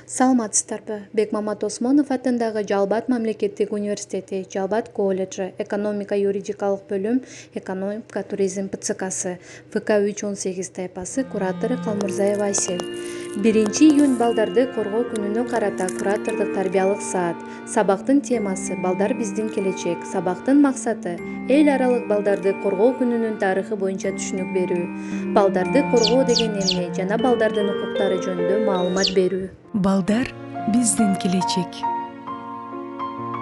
Саламатсыздарбы? Бекмамат Осмонов атындагы Жалал-Абад мамлекеттик университети, Жалал-Абад колледжи, экономика юридикалык бөлүм, экономика туризм ПЦКсы, ФК 318 тайпасы куратору Калмурзаева А. 1 июнь балдарды коргоо күнүнө карата куратордук тарбиялык саат. Сабактын темасы балдар биздин келечек. Сабактын максаты эл аралык балдарды коргоо күнүнүн тарыхы боюнча түшүнүк берүү. Балдарды коргоо деген эмне жана балдардын укуктары жөнүндө маалымат берүү. Балдар биздин келечек.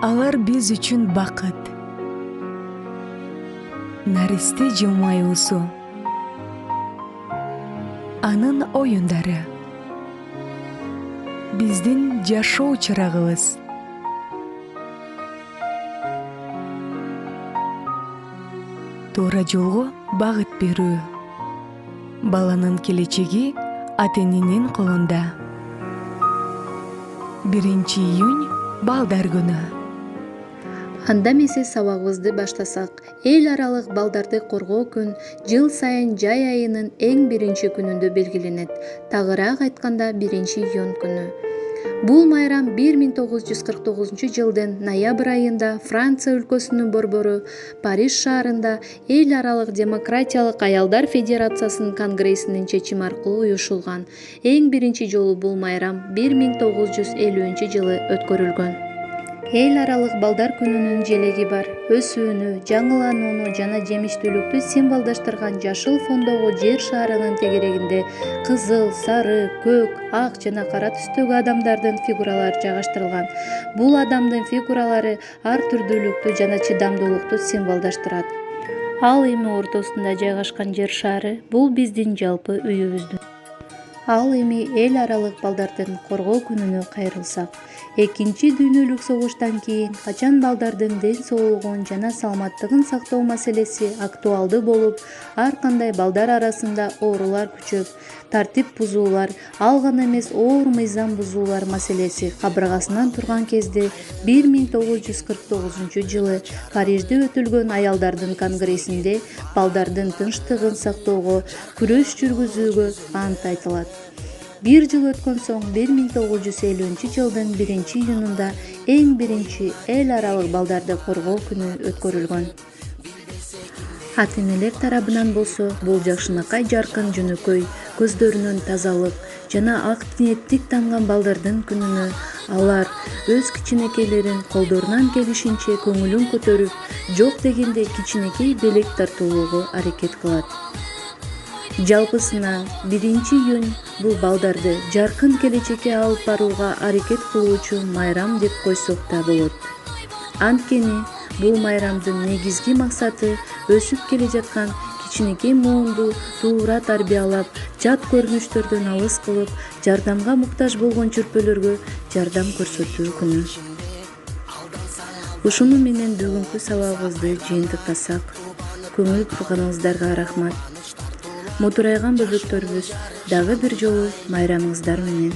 Алар биз үчүн бакыт. Наристе жылмаюусу. Анын оюндары. Биздин жашоо чырагыбыз. Туура жолго багыт берүү. Баланын келечеги ата-эненин колунда. 1 июнь балдар күнү. Анда эмесе сабагыбызды баштасак. Эл аралык балдарды коргоо күн жыл сайын жай айынын эң биринчи күнүндө белгиленет. Тагыраак айтканда 1 июнь күнү. Бул майрам 1949 жылдын ноябрь айында Франция өлкөсүнүн борбору Париж шаарында эл аралык демократиялык аялдар федерациясынын конгрессинин чечими аркылуу уюшулган. Эң биринчи жолу бул майрам 1950 жылы өткөрүлгөн. Эл аралык балдар күнүнүн желеги бар. Өсүүнү, жаңыланууну жана жемиштүүлүктү символдоштурган жашыл фондогу жер шарынын тегерегинде кызыл, сары, көк, ак жана кара түстөгү адамдардын фигуралары жайгаштырылган. Бул адамдын фигуралары ар түрдүүлүктү жана чыдамдуулукту символдоштурат. Ал эми ортосунда жайгашкан жер шары бул биздин жалпы үйүбүздүн. Ал эми эл аралык балдардын коргоо күнүнө кайрылсак. Экинчи дүйнөлүк согуштан кийин качан балдардын ден соолугун жана саламаттыгын сактоо маселеси актуалдуу болуп, ар кандай балдар арасында оорулар күчөп, тартип бузуулар, ал гана эмес оор мыйзам бузуулар маселеси кабыргасынан турган кезде 1949 жылы Парижде өтүлгөн аялдардын конгрессинде балдардын тынчтыгын сактоого күрөш жүргүзүүгө ант айтылат. 1 жыл өткөн соң 1950 жылдын 1 июнунда эң биринчи эл аралык балдарды коргоо күнү өткөрүлгөн. Ата-энелер тарабынан болсо бул жакшынакай жаркын жөнөкөй, көздөрүнөн тазалык жана ак ниеттик танган балдардын күнүнө алар өз кичинекейлерин колдорунан келишинче көңүлүн көтөрүп, жок дегенде кичинекей белек тартуулоого аракет кылат. Жалпысынан 1 июнь бул балдарды жаркын келечекке алып барууга аракет кылуучу майрам деп койсок да болот. Анткени бул майрамдын негизги максаты өсүп келе жаткан кичинекей муунду туура тарбиялап, жат көрүнүштөрдөн алыс кылып, жардамга муктаж болгон чүрпөлөргө жардам көрсөтүү күнү. Ушуну менен бүгүнкү сабагыбызды жыйынтыктасак, көңүл бурганыңыздарга рахмат. Мутурайган бөбөктөрүбүз дагы бир жолу майрамыңыздар менен.